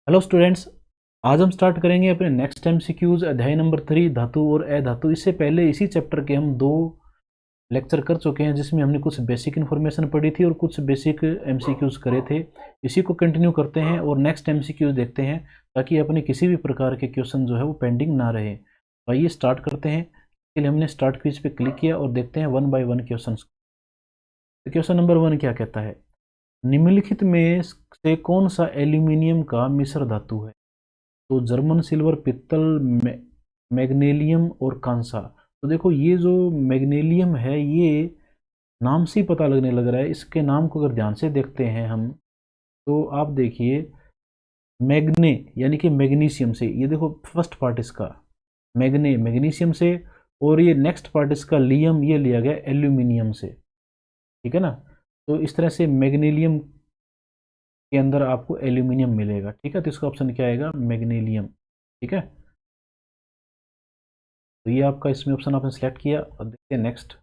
Hello students, आज हम start करेंगे अपने नेक्स्ट एमसीक्यूज अध्याय नंबर 3 धातु और अधातु। इससे पहले इसी चैप्टर के हम 2 लेक्चर कर चुके हैं जिसमें हमने कुछ बेसिक इन्फॉर्मेशन पढ़ी थी और कुछ बेसिक एमसीक्यूज करे थे। इसी को कंटिन्यू करते हैं और नेक्स्ट एमसीक्यूज देखते हैं ताकि अपने किसी भी प्रकार के क्वेश्चन जो है वो पेंडिंग ना रहे। तो आइए स्टार्ट करते हैं। इसके लिए हमने स्टार्ट क्विज पे क्लिक किया और देखते हैं 1 बाय 1 क्वेश्चन। तो क्वेश्चन नंबर 1 क्या कहता है, निम्नलिखित में से कौन सा एल्यूमिनियम का मिश्र धातु है? तो जर्मन सिल्वर, पित्तल, मैग्नीशियम और कांसा। तो देखो ये जो मैग्नीशियम है ये नाम से ही पता लगने लग रहा है। इसके नाम को अगर ध्यान से देखते हैं हम तो आप देखिए मैग्ने यानी कि मैग्नीशियम से, ये देखो फर्स्ट पार्ट इसका मैग्ने मैग्नीशियम से, और ये नेक्स्ट पार्ट इसका लियम, ये लिया गया एल्यूमिनियम से। ठीक है ना। तो इस तरह से मैग्नीशियम के अंदर आपको एल्यूमिनियम मिलेगा। ठीक है, तो इसका ऑप्शन क्या आएगा? मैग्नीशियम। ठीक है, तो ये आपका इसमें ऑप्शन आपने सेलेक्ट किया और देखते हैं नेक्स्ट।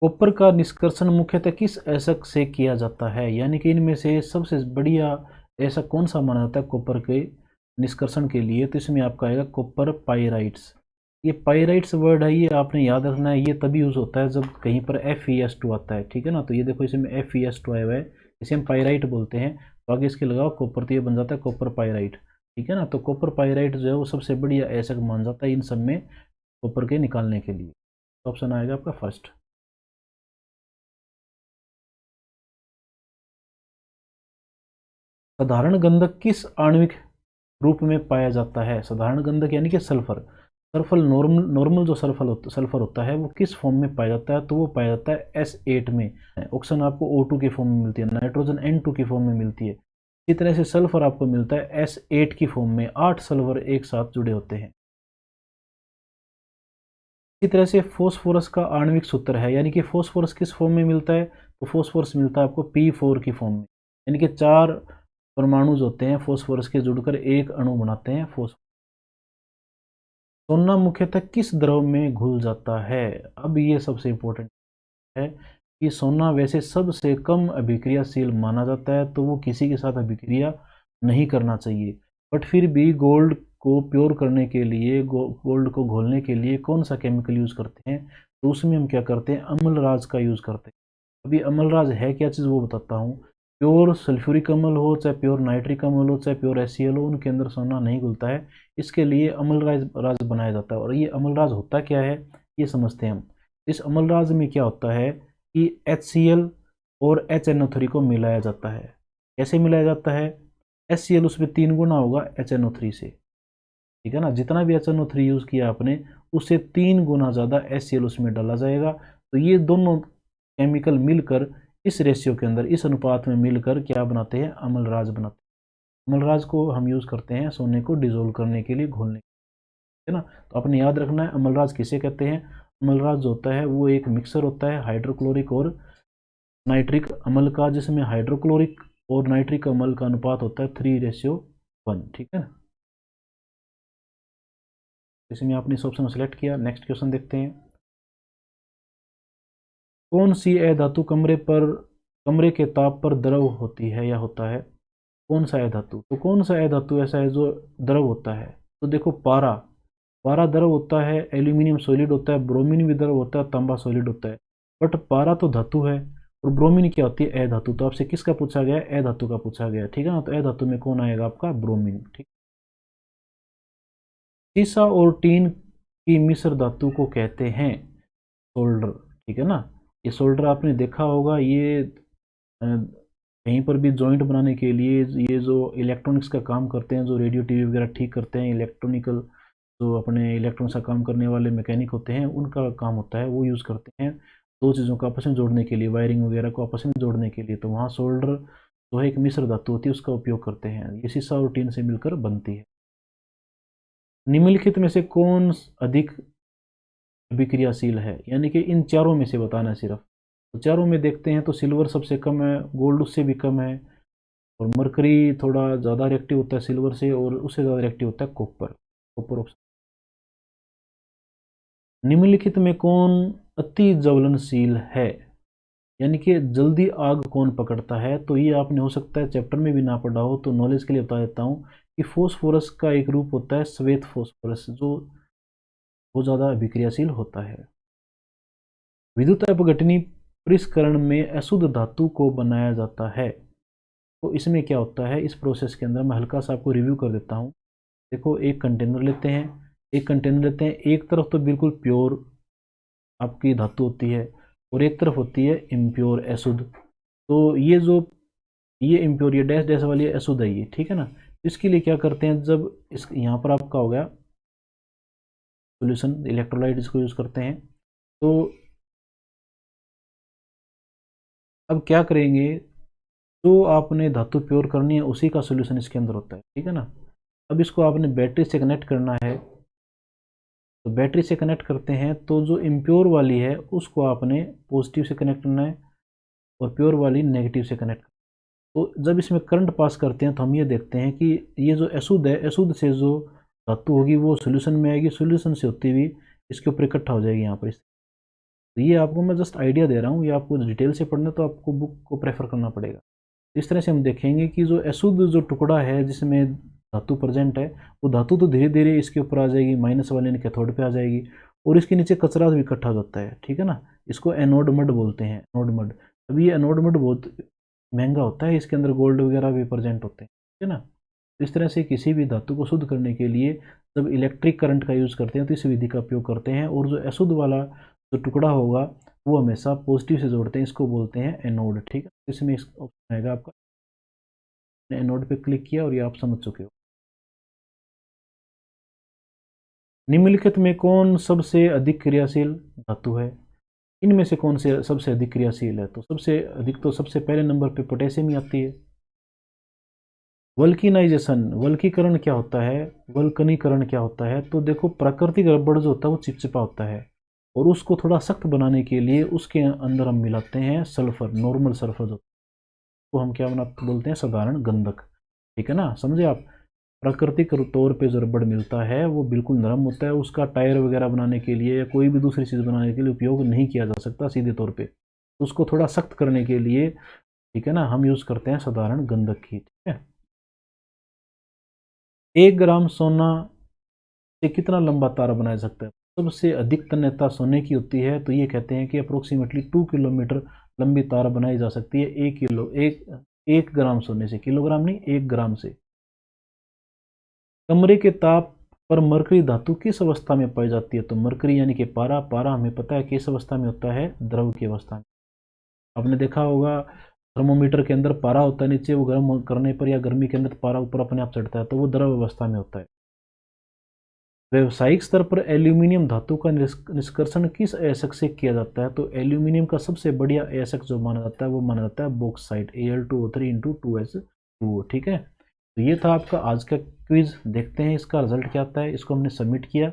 कॉपर का निष्कर्षण मुख्यतः किस ऐसक से किया जाता है? यानी कि इनमें से सबसे बढ़िया ऐसा कौन सा माना जाता है कॉपर के निष्कर्षण के लिए? तो इसमें आपका आएगा कॉपर पाइराइट्स। ये पाइराइट्स वर्ड है, ये आपने याद रखना है। ये तभी यूज होता है जब कहीं पर FeS2 आता है। ठीक है ना, तो ये देखो इसमें FeS2 आया हुआ है, इसे हम पाइराइट बोलते हैं। तो आगे इसके लगाओ कॉपर, तो ये बन जाता है कॉपर पाइराइट। ठीक है ना, तो कॉपर पाइराइट जो है वो सबसे बढ़िया ऐसा मान जाता है इन सब में कॉपर के निकालने के लिए। तो ऑप्शन आएगा आपका फर्स्ट। साधारण गंधक किस आणविक रूप में पाया जाता है? साधारण गंधक यानी कि सल्फर। सल्फर नॉर्मल जो सल्फर होता है वो किस फॉर्म में पाया जाता है? तो वो पाया जाता है S8 में। ऑक्सीजन आपको O2 की फॉर्म में मिलती है, नाइट्रोजन N2 की फॉर्म में मिलती है। इसी तरह से सल्फर आपको मिलता है S8 की फॉर्म में। 8 सल्फर एक साथ जुड़े होते हैं। इसी तरह से फोस्फोरस का आणविक सूत्र है, यानी कि फोस्फोरस किस फॉर्म में मिलता है? तो फोस्फोरस मिलता है आपको P4 की फॉर्म में। यानी कि 4 परमाणु होते हैं फोस्फोरस के जुड़कर एक अणु बनाते हैं फोस्फोरस। सोना मुख्यतः किस द्रव में घुल जाता है? अब ये सबसे इंपॉर्टेंट है कि सोना वैसे सबसे कम अभिक्रियाशील माना जाता है, तो वो किसी के साथ अभिक्रिया नहीं करना चाहिए। बट फिर भी गोल्ड को प्योर करने के लिए, गोल्ड को घोलने के लिए कौन सा केमिकल यूज करते हैं? तो उसमें हम क्या करते हैं? अम्लराज का यूज करते हैं। अभी अम्लराज है क्या चीज़ वो बताता हूँ। प्योर सल्फ्यूरिक अम्ल हो, चाहे प्योर नाइट्रिक अम्ल हो, चाहे प्योर HCl हो, उनके अंदर सोना नहीं घुलता है। इसके लिए अम्लराज राज बनाया जाता है। और ये अम्लराज होता क्या है ये समझते हैं हम। इस अम्लराज में क्या होता है कि HCl और HNO3 को मिलाया जाता है। कैसे मिलाया जाता है? HCl उसमें 3 गुना होगा HNO3 से। ठीक है ना, जितना भी HNO3 यूज किया आपने उससे 3 गुना ज्यादा HCl उसमें डाला जाएगा। तो ये दोनों केमिकल मिलकर इस रेशियो के अंदर, इस अनुपात में मिलकर क्या बनाते हैं? अम्लराज बनाते हैं। अम्लराज को हम यूज करते हैं सोने को डिजोल्व करने के लिए, घोलने के लिए। है ना, तो आपने याद रखना है अम्लराज किसे कहते हैं। अम्लराज जो होता है वो एक मिक्सर होता है हाइड्रोक्लोरिक और नाइट्रिक अम्ल का, जिसमें हाइड्रोक्लोरिक और नाइट्रिक अम्ल का अनुपात होता है 3:1। ठीक है ना, इसमें आपने इस ऑप्शन को सिलेक्ट किया। नेक्स्ट क्वेश्चन देखते हैं। कौन सी अधातु कमरे के ताप पर द्रव होती है या होता है? कौन सा अधातु? तो कौन सा अधातु ऐसा है जो द्रव होता है? तो देखो पारा, पारा द्रव होता है। एल्यूमिनियम सॉलिड होता है। ब्रोमीन भी द्रव होता है। तांबा सॉलिड होता है। बट पारा तो धातु है और ब्रोमीन क्या होती है? अधातु। तो आपसे किसका पूछा गया है? अधातु का पूछा गया है। ठीक है ना, तो अधातु में कौन आएगा आपका? ब्रोमीन। ठीक। सीसा और टीन की मिश्र धातु को कहते हैं सोल्डर। ठीक है ना, ये सोल्डर आपने देखा होगा। ये कहीं पर भी जॉइंट बनाने के लिए, ये जो इलेक्ट्रॉनिक्स का काम करते हैं, जो रेडियो टीवी वगैरह ठीक करते हैं, इलेक्ट्रॉनिकल जो अपने इलेक्ट्रॉनिक्स का काम करने वाले मैकेनिक होते हैं, उनका काम होता है, वो यूज़ करते हैं दो चीज़ों को आपस में जोड़ने के लिए, वायरिंग वगैरह को आपस में जोड़ने के लिए। तो वहाँ सोल्डर जो है एक मिश्र धातु होती है, उसका उपयोग करते हैं। ये शीशा और टीन से मिलकर बनती है। निम्नलिखित में से कौन अधिक अभिक्रियाशील है? यानी कि इन चारों में से बताना है सिर्फ। तो चारों में देखते हैं तो सिल्वर सबसे कम है, गोल्ड उससे भी कम है, और मरकरी थोड़ा ज़्यादा रिएक्टिव होता है सिल्वर से, और उससे ज़्यादा रिएक्टिव होता है कॉपर। Copper option. निम्नलिखित में कौन अति ज्वलनशील है? यानी कि जल्दी आग कौन पकड़ता है, तो ये आपने हो सकता है चैप्टर में भी ना पढ़ा हो, तो नॉलेज के लिए बता देता हूँ कि फोस्फोरस का एक रूप होता है श्वेत फोस्फोरस, जो बहुत ज़्यादा अभिक्रियाशील होता है। विद्युत अपघटनी परिष्करण में अशुद्ध धातु को बनाया जाता है। तो इसमें क्या होता है, इस प्रोसेस के अंदर मैं हल्का सा आपको रिव्यू कर देता हूँ। देखो, एक कंटेनर लेते हैं, एक तरफ तो बिल्कुल प्योर आपकी धातु होती है और एक तरफ होती है इम्प्योर अशुद्ध। तो ये इम्प्योर, ये डैश डैश वाली अशुद्ध है ये, ठीक है ना। इसके लिए क्या करते हैं, जब इस यहाँ पर आपका हो गया सोल्यूशन, इलेक्ट्रोलाइट इसको यूज करते हैं। तो अब क्या करेंगे, जो आपने धातु प्योर करनी है उसी का सोल्यूशन इसके अंदर होता है, ठीक है ना। अब इसको आपने बैटरी से कनेक्ट करना है, तो बैटरी से कनेक्ट करते हैं, तो जो इम्प्योर वाली है उसको आपने पॉजिटिव से कनेक्ट करना है और प्योर वाली नेगेटिव से कनेक्ट। तो जब इसमें करंट पास करते हैं तो हम ये देखते हैं कि ये जो अशुद्ध है, अशुद्ध से जो धातु होगी वो सोल्यूशन में आएगी, सोल्यूशन से होती हुई इसके ऊपर इकट्ठा हो जाएगी यहाँ पर। तो ये आपको मैं जस्ट आइडिया दे रहा हूँ, ये आपको डिटेल से पढ़ना तो आपको बुक को प्रेफर करना पड़ेगा। इस तरह से हम देखेंगे कि जो अशुद्ध जो टुकड़ा है जिसमें धातु प्रेजेंट है, वो धातु तो धीरे धीरे इसके ऊपर आ जाएगी, माइनस वाले कैथोड पे आ जाएगी और इसके नीचे कचरा भी इकट्ठा हो जाता है, ठीक है ना। इसको एनोड मड बोलते हैं, एनोड मड। अभी ये एनोड मड बहुत महंगा होता है, इसके अंदर गोल्ड वगैरह भी प्रेजेंट होते हैं, ठीक है ना। इस तरह से किसी भी धातु को शुद्ध करने के लिए जब इलेक्ट्रिक करंट का यूज़ करते हैं तो इस विधि का उपयोग करते हैं, और जो अशुद्ध वाला जो टुकड़ा होगा वो हमेशा पॉजिटिव से जोड़ते हैं, इसको बोलते हैं एनोड, ठीक है। इसमें इस ऑप्शन आएगा आपका, एनोड पे क्लिक किया और ये आप समझ चुके हो। निम्नलिखित में कौन सबसे अधिक क्रियाशील धातु है, इनमें से कौन से सबसे अधिक क्रियाशील है, तो सबसे अधिक तो सबसे पहले नंबर पे पोटेशियम ही आती है। वल्किनाइजेशन, वल्कीकरण क्या होता है, वल्कनीकरण क्या होता है, तो देखो प्राकृतिक रबड़ जो होता है वो चिपचिपा होता है और उसको थोड़ा सख्त बनाने के लिए उसके अंदर हम मिलाते हैं सल्फर, नॉर्मल सल्फर जो को हम क्या बनाते बोलते हैं, साधारण गंधक, ठीक है ना, समझे आप। प्राकृतिक तौर पे जो रबड़ मिलता है वो बिल्कुल नरम होता है, उसका टायर वगैरह बनाने के लिए या कोई भी दूसरी चीज़ बनाने के लिए उपयोग नहीं किया जा सकता सीधे तौर पे, तो उसको थोड़ा सख्त करने के लिए, ठीक है ना, हम यूज़ करते हैं साधारण गंधक की, ठीक है। 1 ग्राम सोना से कितना लंबा तार बनाया जा सकता है, सबसे अधिक तन्यता सोने की होती है, तो ये कहते हैं कि अप्रोक्सीमेटली 2 किलोमीटर लंबी तार बनाई जा सकती है 1 ग्राम सोने से, किलोग्राम नहीं, 1 ग्राम से। कमरे के ताप पर मरकरी धातु किस अवस्था में पाई जाती है, तो मरकरी यानी कि पारा, पारा हमें पता है किस अवस्था में होता है, द्रव की अवस्था में। आपने देखा होगा थर्मोमीटर के अंदर पारा होता है नीचे, वो गर्म करने पर या गर्मी के अंदर पारा ऊपर अपने आप चढ़ता है, तो वो द्रव अवस्था में होता है। व्यवसायिक स्तर पर एल्यूमिनियम धातु का निष्कर्षण किस अयस्क से किया जाता है, तो एल्यूमिनियम का सबसे बढ़िया अयस्क जो माना जाता है वो माना जाता है बॉक्साइट, Al2O3 × 2S2, ठीक है। तो ये था आपका आज का क्विज, देखते हैं इसका रिजल्ट क्या आता है। इसको हमने सबमिट किया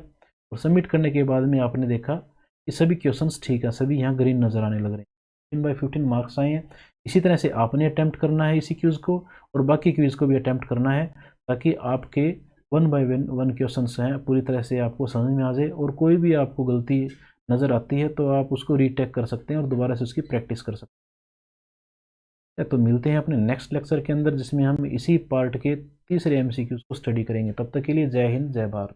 और सबमिट करने के बाद में आपने देखा कि सभी क्वेश्चंस ठीक है, सभी यहाँ ग्रीन नजर आने लग रहे हैं, 15/15 मार्क्स आए हैं। इसी तरह से आपने अटैम्प्ट करना है इसी क्विज को और बाकी क्विज को भी अटैम्प्ट करना है, ताकि आपके 1/1 क्वेश्चन हैं पूरी तरह से आपको समझ में आ जाए, और कोई भी आपको गलती नज़र आती है तो आप उसको रीटेक कर सकते हैं और दोबारा से उसकी प्रैक्टिस कर सकते हैं। तो मिलते हैं अपने नेक्स्ट लेक्चर के अंदर, जिसमें हम इसी पार्ट के तीसरे MCQs को स्टडी करेंगे। तब तक के लिए जय हिंद, जय भारत।